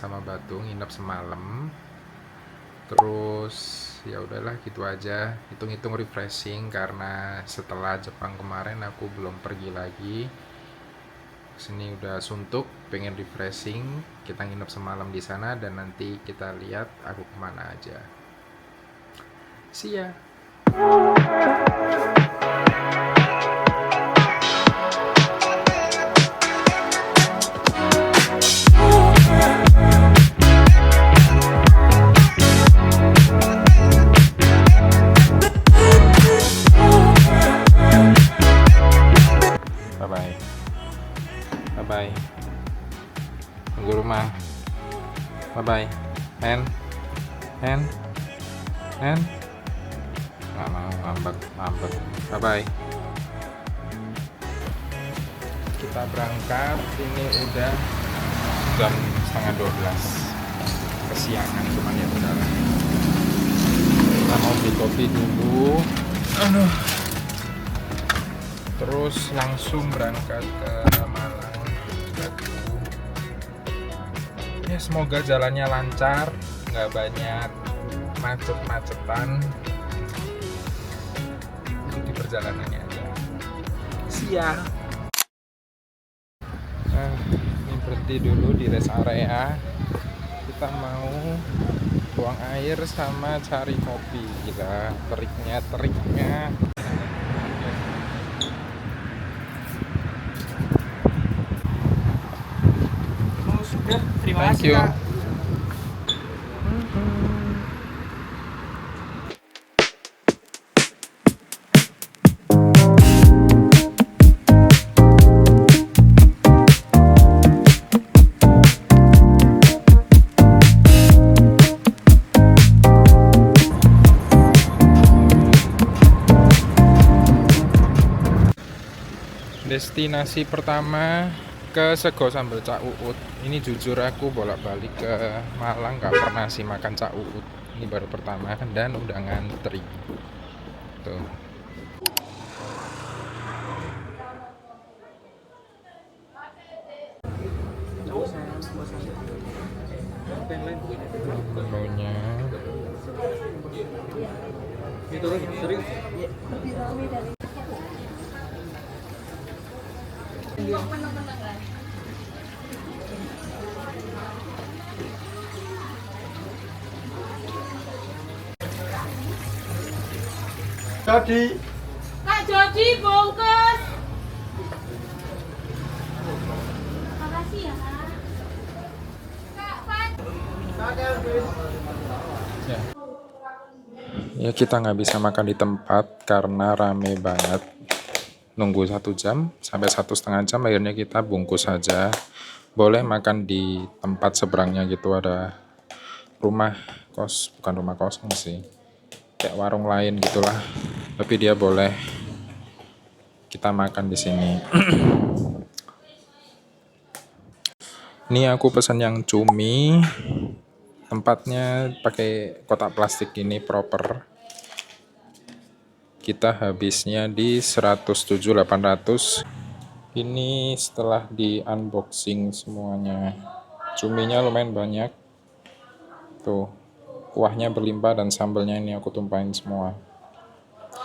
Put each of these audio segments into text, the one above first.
sama Batu nginep semalam. Terus ya udahlah gitu aja, hitung-hitung refreshing karena setelah Jepang kemarin aku belum pergi lagi. Sini udah suntuk, pengen refreshing. Kita nginep semalam di sana dan nanti kita lihat aku kemana aja. See ya. Bye bye. Bye bye. Tunggu rumah. Bye bye. Hen. Hen. Hen. Nggak mau, ngambek. Bye bye. Kita berangkat. Ini udah jam setengah 12. Kesiangan cuman ya udahlah. Kita mau beli kopi dulu. Aduh. Terus langsung berangkat ke Malang. Ya semoga jalannya lancar, nggak banyak macet-macetan. Ikuti perjalanannya aja. Siap. Nah, ini berhenti dulu di rest area. Kita mau buang air sama cari kopi. Gila, teriknya. Terima Thank kasih, you. Kak. Destinasi pertama ke Sego Sambal Cak Uut. Ini jujur aku bolak-balik ke Malang gak pernah sih makan Cak Uut. Ini baru pertama dan udah ngantri. Tuh. Menunya. Jadi, Kak Jody bungkus. Makasih ya, Kak. Kak Fat. Ya kita nggak bisa makan di tempat karena rame banget. Nunggu 1 jam sampai 1,5 jam, akhirnya kita bungkus saja. Boleh makan di tempat seberangnya gitu, ada rumah kos, bukan rumah kosong sih, kayak warung lain gitulah. Tapi dia boleh kita makan di sini. Ini aku pesan yang cumi. Tempatnya pakai kotak plastik ini proper. Kita habisnya di 107.800. Ini setelah di unboxing semuanya. Cuminya lumayan banyak. Tuh, kuahnya berlimpah dan sambelnya ini aku tumpahin semua.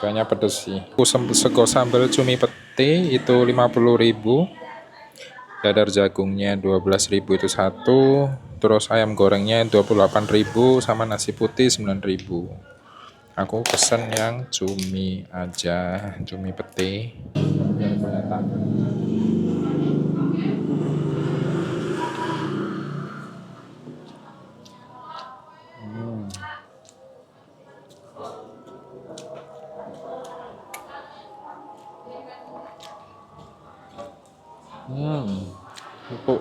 Kayaknya pedes sih. Sego sambal cumi pete itu 50.000. Dadar jagungnya 12.000 itu satu. Terus ayam gorengnya 28.000 sama nasi putih 9.000. Aku pesen yang cumi aja, cumi pete. Biar kelihatan. Empuk.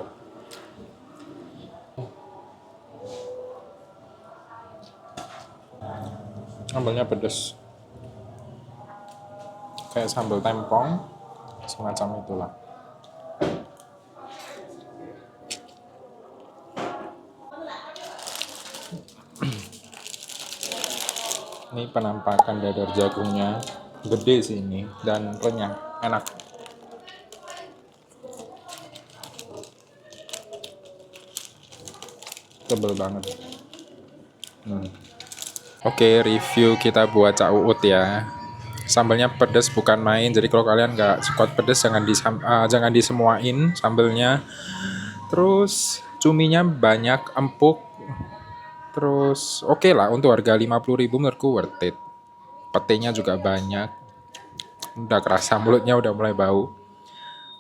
Sambalnya pedes. Kayak sambal tempong, semacam itulah. Ini penampakan dadar jagungnya gede sih ini dan renyah, enak. tebel banget. Oke, review kita buat Cak Uut ya. Sambelnya pedas bukan main, jadi kalau kalian nggak suka pedas jangan disemuain sambelnya. Terus cuminya banyak, empuk. Terus oke lah, untuk harga 50.000 menurutku worth it. Petenya juga banyak. Udah kerasa mulutnya udah mulai bau.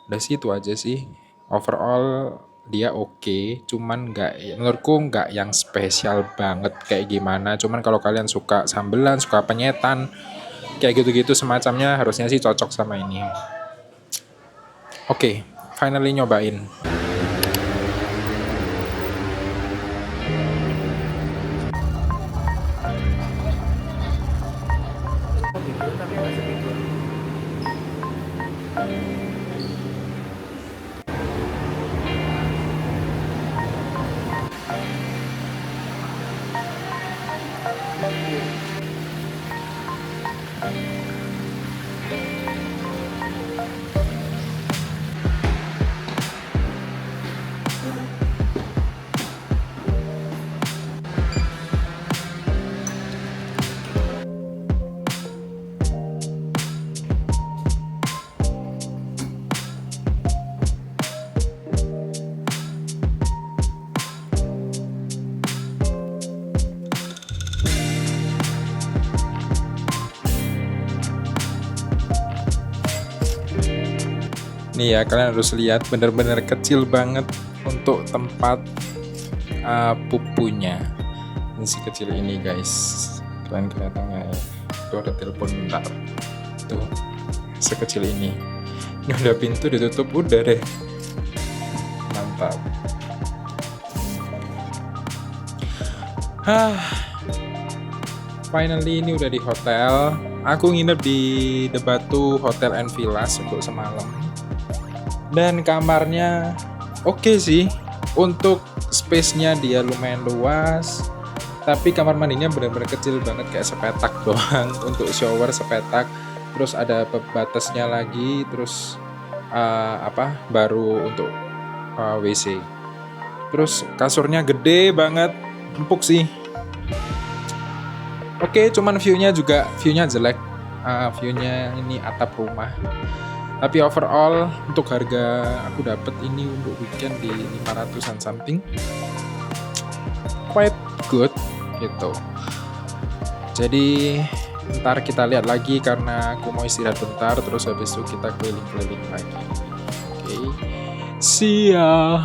Udah sih itu aja sih. Overall dia oke, cuman menurutku nggak yang spesial banget kayak gimana. Cuman kalau kalian suka sambelan, suka penyetan, kayak gitu-gitu semacamnya harusnya sih cocok sama ini. Oke, finally nyobain. Nih ya, kalian harus lihat bener-bener kecil banget untuk tempat pupunya. Ini si kecil ini guys. Kalian kelihatan nggak ya? Tuh ada telepon bentar. Tuh, sekecil ini. Ini udah pintu ditutup, udah deh. Mantap. Finally ini udah di hotel. Aku nginep di The Batu Hotel and Villas untuk semalam. Dan kamarnya oke sih, untuk space-nya dia lumayan luas, tapi kamar mandinya benar-benar kecil banget kayak sepetak doang. Untuk shower sepetak, terus ada batasnya lagi, terus baru untuk WC. Terus kasurnya gede banget, empuk sih. Oke, cuman view-nya jelek. View-nya ini atap rumah. Tapi overall untuk harga aku dapat ini untuk weekend di 500-an something, quite good gitu. Jadi ntar kita lihat lagi karena aku mau istirahat bentar, terus habis itu kita keliling-keliling lagi. Oke, see ya.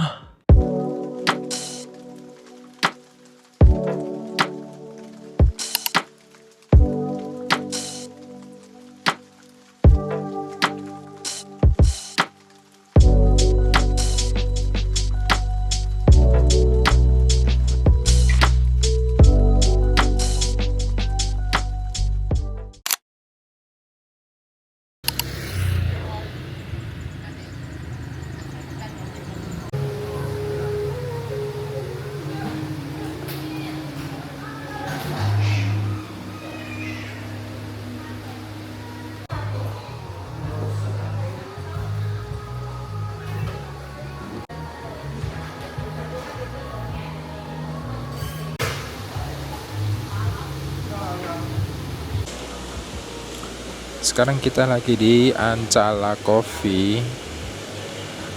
Sekarang kita lagi di Ancala Coffee.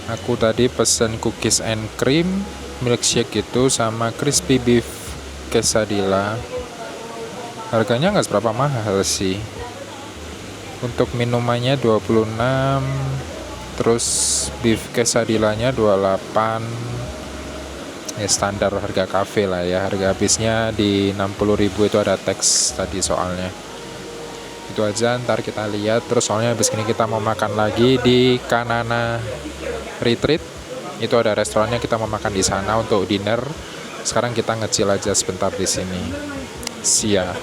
Aku tadi pesen cookies and cream, milkshake gitu, sama crispy beef quesadilla. Harganya nggak seberapa mahal sih. Untuk minumannya 26, terus beef quesadillanya 28. Ya standar harga cafe lah ya. Harga habisnya di 60.000, itu ada teks tadi soalnya. Itu aja, ntar kita lihat. Terus soalnya habis ini kita mau makan lagi di Kanana Retreat. Itu ada restorannya, kita mau makan di sana untuk dinner. Sekarang kita ngecil aja sebentar di sini. See ya.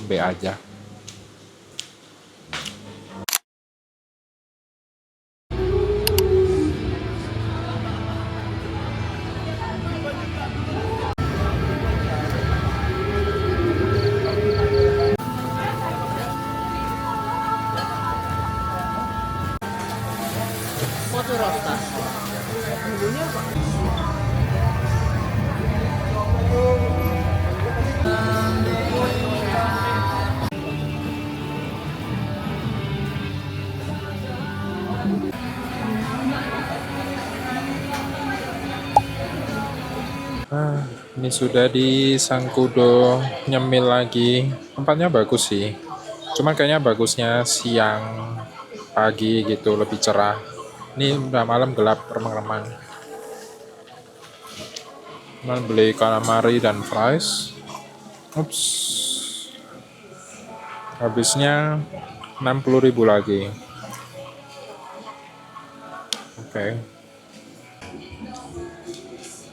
B aja. tuh rosta. Bumbunya apa? Ini sudah di Sangkudo nyemil lagi. Tempatnya bagus sih. Cuman kayaknya bagusnya siang, pagi gitu lebih cerah. Ini udah malam gelap remang-remang. Cuman beli calamari dan fries. Ups. Habisnya 60.000 lagi. Oke.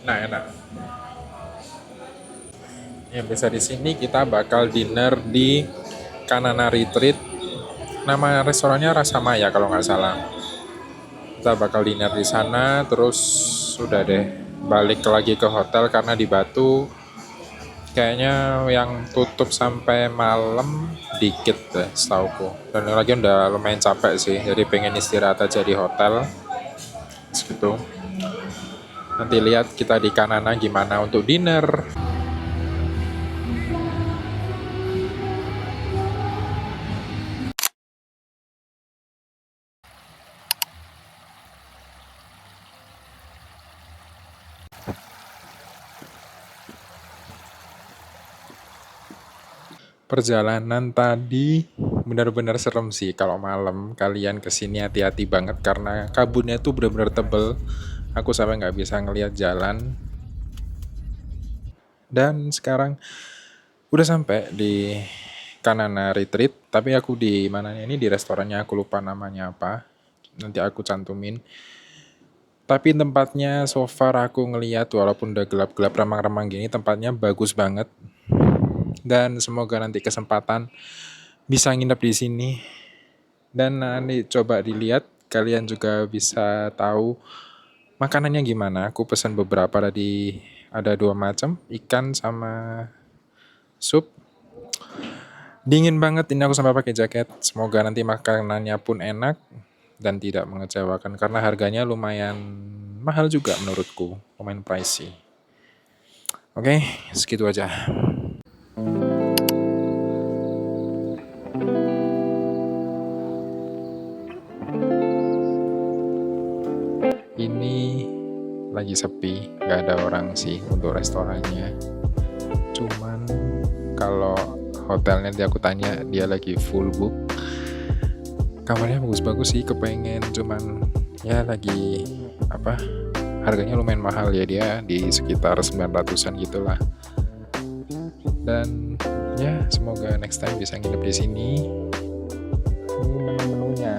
Nah, enak. Ya, bisa di sini kita bakal dinner di Kanana Retreat. Nama restorannya Rasa Maya kalau nggak salah. Kita bakal dinner di sana, terus sudah deh balik lagi ke hotel karena di Batu kayaknya yang tutup sampai malam dikit deh setauku. Dan lagi udah lumayan capek sih, jadi pengen istirahat aja di hotel. Segitu. Nanti lihat kita di Kanana gimana untuk dinner. Perjalanan tadi benar-benar serem sih kalau malam kalian kesini hati-hati banget karena kabutnya tuh benar-benar tebel. Aku sampai nggak bisa ngelihat jalan. Dan sekarang udah sampai di Kanana Retreat, tapi aku di mananya ini di restorannya aku lupa namanya apa. Nanti aku cantumin. Tapi tempatnya so far aku ngelihat walaupun udah gelap-gelap remang-remang gini tempatnya bagus banget. Dan semoga nanti kesempatan bisa nginep di sini. Dan nanti coba dilihat, kalian juga bisa tahu makanannya gimana. Aku pesan beberapa tadi, ada 2 macam, ikan sama sup. Dingin banget ini aku sampai pakai jaket. Semoga nanti makanannya pun enak dan tidak mengecewakan karena harganya lumayan mahal juga menurutku, lumayan pricey. Oke, segitu aja. Ini lagi sepi, nggak ada orang sih untuk restorannya. Cuman kalau hotelnya dia aku tanya dia lagi full book. Kamarnya bagus-bagus sih, kepengen cuman ya lagi apa? Harganya lumayan mahal ya, dia di sekitar 900-an gitulah. Dan ya semoga next time bisa nginep di sini. Ini menu-menunya.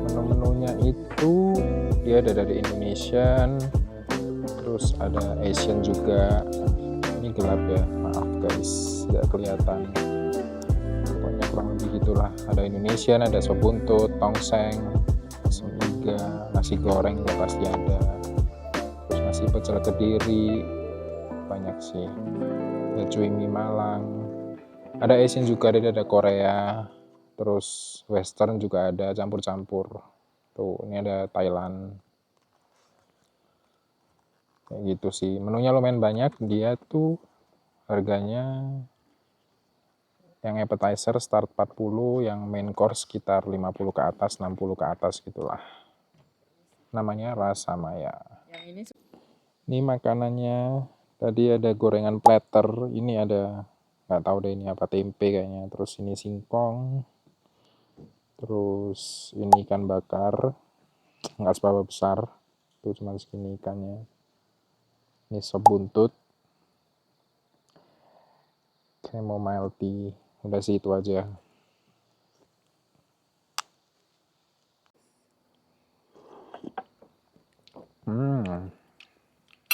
Menu-menunya itu dia ada dari Indonesian, terus ada Asian juga. Ini gelap ya, maaf guys, nggak kelihatan. Pokoknya kurang lebih gitulah. Ada Indonesian, ada sop buntut, tongseng, asam iga, nasi goreng juga pasti ada. Terus nasi pecel Kediri, banyak sih. Ada cui mie Malang. Ada Asian juga, ada Korea. Terus Western juga ada, campur-campur. Tuh, ini ada Thailand. Kayak gitu sih. Menunya lumayan banyak. Dia tuh harganya yang appetizer start 40, yang main course sekitar 50 ke atas, 60 ke atas gitulah. Namanya Rasa Maya. Ini makanannya. Tadi ada gorengan platter. Ini ada, nggak tahu deh ini apa, tempe kayaknya. Terus ini singkong. Terus ini ikan bakar. Nggak seberapa besar. Itu cuma segini ikannya. Ini sop buntut. Chamomile tea. Udah sih itu aja.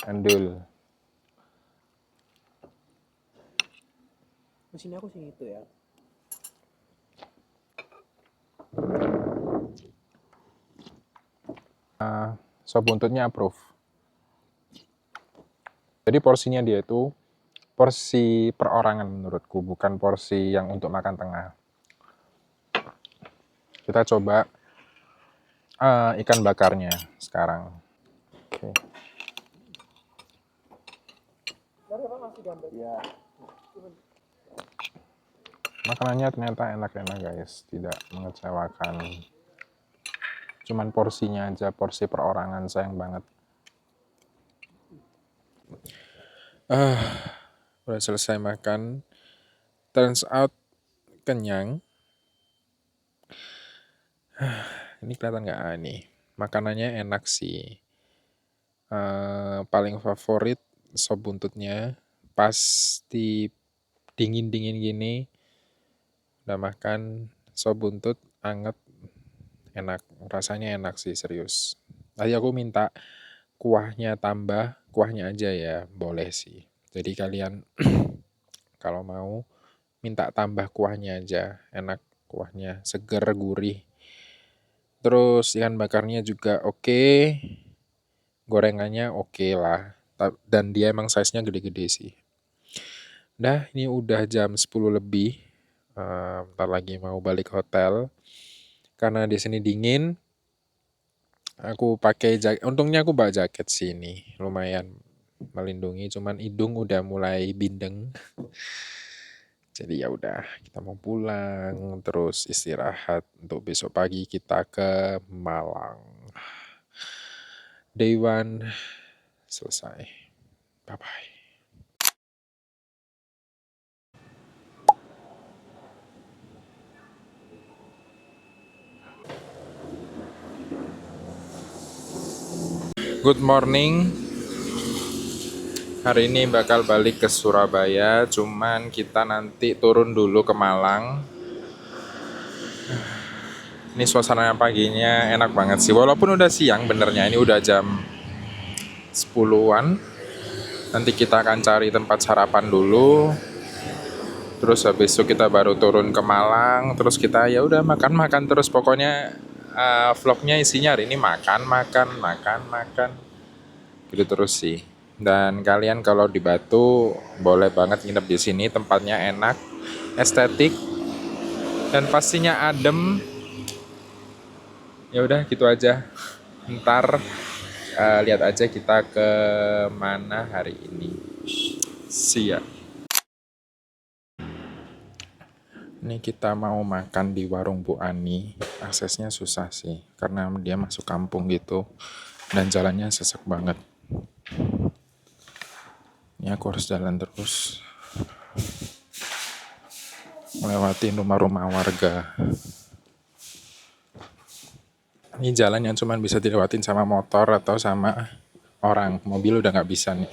Endul. Mesin aku sih itu ya. Sop buntutnya approve. Jadi porsinya dia itu porsi perorangan menurutku, bukan porsi yang untuk makan tengah. Kita coba ikan bakarnya sekarang. Oke. Makanannya ternyata enak-enak guys, tidak mengecewakan. Cuman porsinya aja, porsi perorangan, sayang banget. Udah selesai makan. Turns out kenyang. Ini kelihatan nggak? Nih, makanannya enak sih. Paling favorit sop buntutnya. Pas di dingin-dingin gini, udah makan sop buntut anget, enak. Rasanya enak sih, serius. Tadi aku minta kuahnya tambah, kuahnya aja ya, boleh sih. Jadi kalian kalau mau minta tambah kuahnya aja, enak kuahnya, seger, gurih. Terus ikan bakarnya juga oke, gorengannya oke lah, dan dia emang size-nya gede-gede sih. Nah, ini udah jam 10 lebih, bentar lagi mau balik hotel. Karena di sini dingin, aku pakai jaket, untungnya aku bawa jaket sini, lumayan melindungi, cuman hidung udah mulai bindeng. Jadi ya udah, kita mau pulang, terus istirahat untuk besok pagi kita ke Malang. Day 1 selesai. Bye-bye. Good morning. Hari ini bakal balik ke Surabaya, cuman kita nanti turun dulu ke Malang. Ini suasana paginya enak banget sih, walaupun udah siang benernya, ini udah jam 10-an. Nanti kita akan cari tempat sarapan dulu. Terus habis itu kita baru turun ke Malang, terus kita ya udah makan-makan terus, pokoknya vlognya isinya hari ini makan. Gitu terus sih. Dan kalian kalau di Batu boleh banget nginep di sini, tempatnya enak, estetik, dan pastinya adem. Ya udah gitu aja. Ntar lihat aja kita ke mana hari ini. See ya. Ini kita mau makan di warung Bu Ani. Aksesnya susah sih, karena dia masuk kampung gitu, dan jalannya sesek banget. Ini aku harus jalan terus, melewati rumah-rumah warga. Ini jalan yang cuma bisa dilewatin sama motor atau sama orang. Mobil udah nggak bisa nih.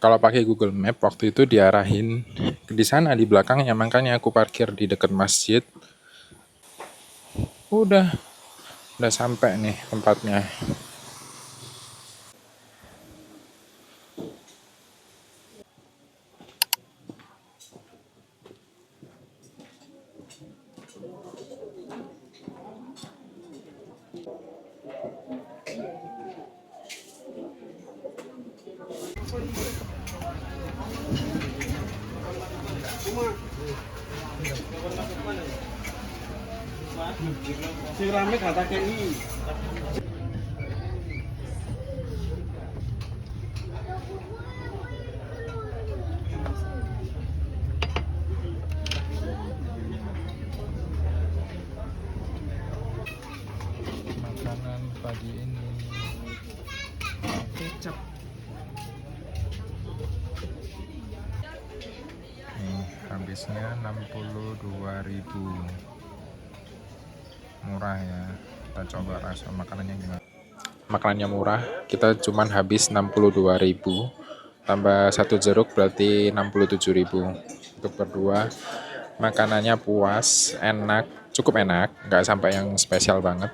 Kalau pakai Google Map waktu itu diarahin di sana di belakangnya, makanya aku parkir di dekat masjid. Udah sampai nih tempatnya. Sing rame kata KI. Makanan pagi ini kecap. Nih, habisnya 62.000. Murah ya. Kita coba rasa makanannya gimana. Makanannya murah, kita cuman habis 62.000. Tambah 1 jeruk berarti 67.000. Untuk berdua. Makanannya puas, enak, cukup enak, nggak sampai yang spesial banget.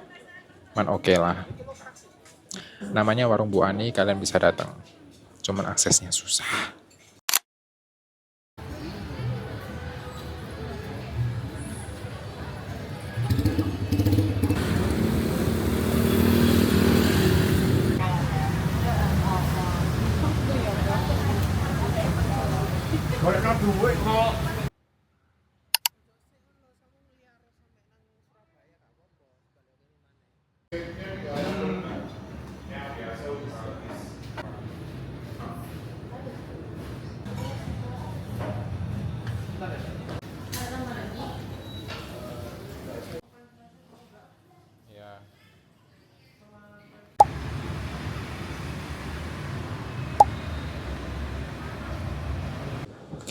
Man oke lah. Namanya Warung Bu Ani, kalian bisa datang. Cuman aksesnya susah. Mereka duit kok.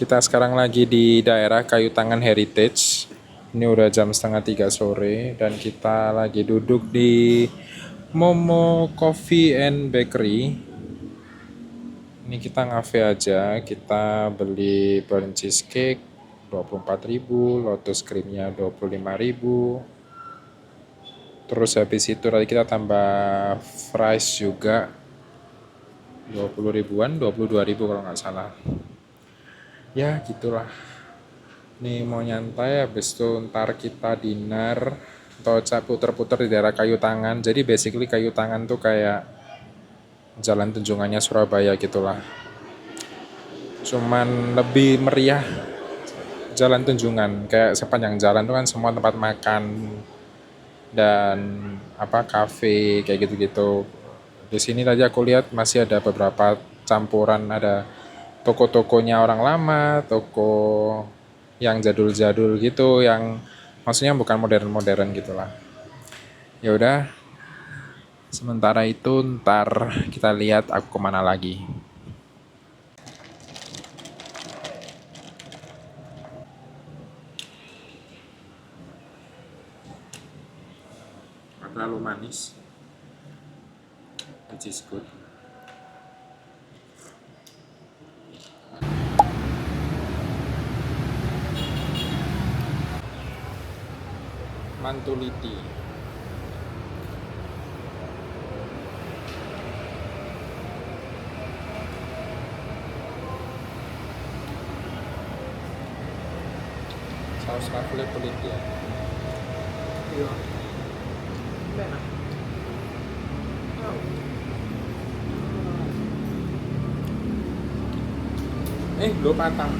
Kita sekarang lagi di daerah Kayu Tangan Heritage. Ini udah jam 2:30 sore dan kita lagi duduk di Momo Coffee and Bakery. Ini kita ngafe aja, kita beli burnt cheesecake 24.000, lotus creamnya 25.000. Terus habis itu tadi kita tambah fries juga 20 ribuan, 22.000 kalau nggak salah. Ya gitulah. Nih mau nyantai, habis itu ntar kita dinner atau puter-puter di daerah Kayu Tangan. Jadi basically Kayu Tangan tuh kayak jalan tunjungannya Surabaya gitulah. Cuman lebih meriah jalan tunjungan. Kayak sepanjang jalan tuh kan semua tempat makan dan kafe kayak gitu-gitu. Di sini tadi aku lihat masih ada beberapa campuran, ada toko-tokonya orang lama, toko yang jadul-jadul gitu, yang maksudnya bukan modern-modern gitulah. Ya udah, sementara itu ntar kita lihat aku kemana lagi. Terlalu manis, which is good. Mantuliti. Saus kafle kulit ya. Iya. Enak. Belum matang.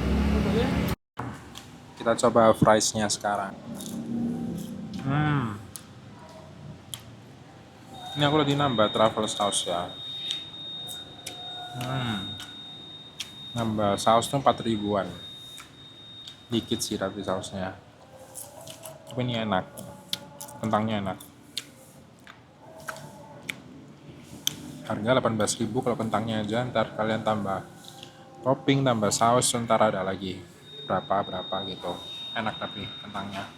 Kita coba friesnya sekarang. Ini aku lagi nambah truffle sauce ya. Nambah saus tuh 4 ribuan. Dikit sih tapi sausnya. Tapi ini enak. Kentangnya enak. Harga 18.000 kalau kentangnya aja, ntar kalian tambah topping, tambah saus, ntar ada lagi berapa gitu. Enak tapi kentangnya.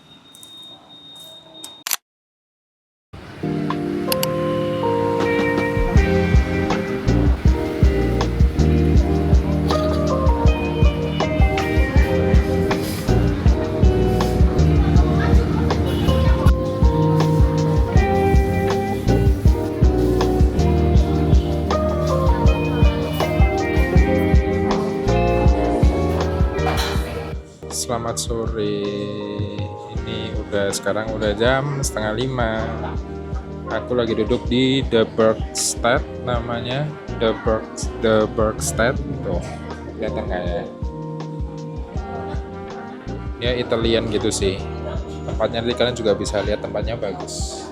Selamat sore. Ini sekarang udah jam 4:30. Aku lagi duduk di The Bergstedt namanya. The Bergstedt tuh. Kelihatan nggak ya? Ya Italian gitu sih. Tempatnya nanti kalian juga bisa lihat, tempatnya bagus.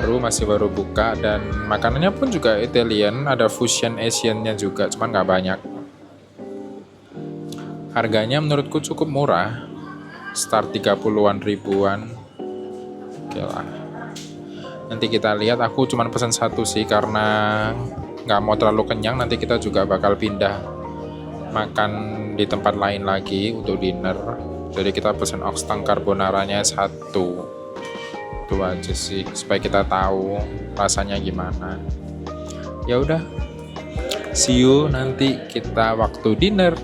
Masih baru buka dan makanannya pun juga Italian, ada fusion Asian-nya juga, cuman nggak banyak. Harganya menurutku cukup murah, start 30-an ribuan. Oke lah. Nanti kita lihat, aku cuma pesan satu sih karena nggak mau terlalu kenyang. Nanti kita juga bakal pindah makan di tempat lain lagi untuk dinner. Jadi kita pesan oxtail carbonaranya satu. Itu aja sih, supaya kita tahu rasanya gimana. Ya udah, see you nanti kita waktu dinner.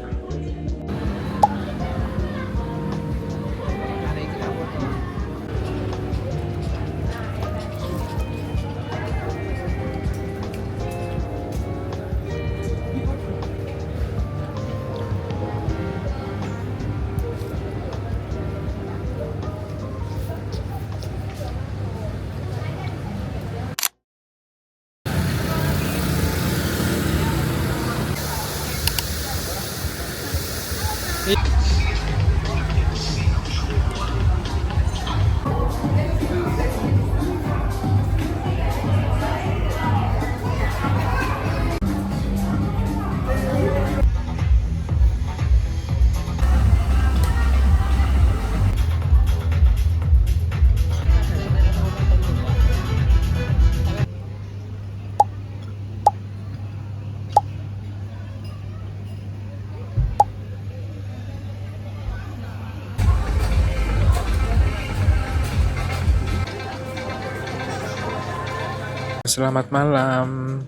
Selamat malam.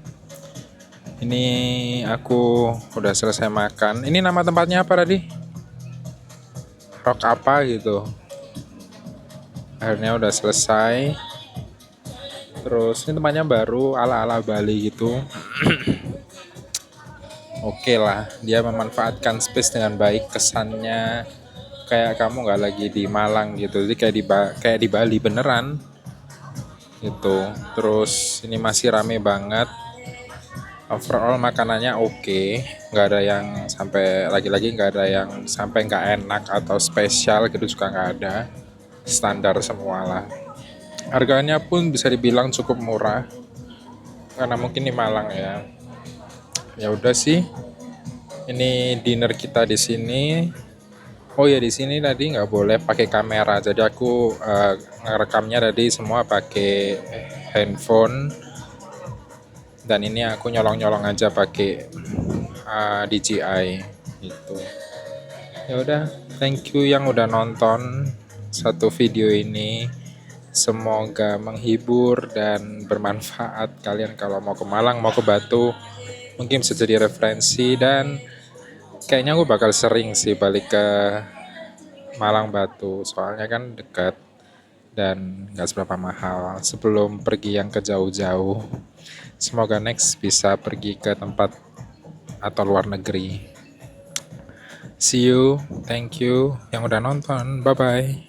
Ini aku udah selesai makan. Ini nama tempatnya apa tadi? Rock apa gitu. Akhirnya udah selesai. Terus ini tempatnya baru ala-ala Bali gitu. Oke lah, dia memanfaatkan space dengan baik, kesannya kayak kamu nggak lagi di Malang gitu, jadi kayak di Bali beneran gitu. Terus ini masih rame banget. Overall makanannya oke, nggak ada yang sampai lagi-lagi nggak ada yang sampai nggak enak atau spesial gitu juga nggak ada, standar semua lah. Harganya pun bisa dibilang cukup murah karena mungkin di Malang ya. Ya udah sih, ini dinner kita di sini. Oh ya, di sini tadi nggak boleh pakai kamera, jadi aku ngerekamnya tadi semua pakai handphone. Dan ini aku nyolong-nyolong aja pakai DJI gitu. Ya udah, thank you yang udah nonton satu video ini. Semoga menghibur dan bermanfaat kalian kalau mau ke Malang, mau ke Batu. Mungkin bisa jadi referensi, dan kayaknya aku bakal sering sih balik ke Malang Batu. Soalnya kan dekat dan gak seberapa mahal sebelum pergi yang ke jauh-jauh. Semoga next bisa pergi ke tempat atau luar negeri. See you, thank you yang udah nonton, bye bye.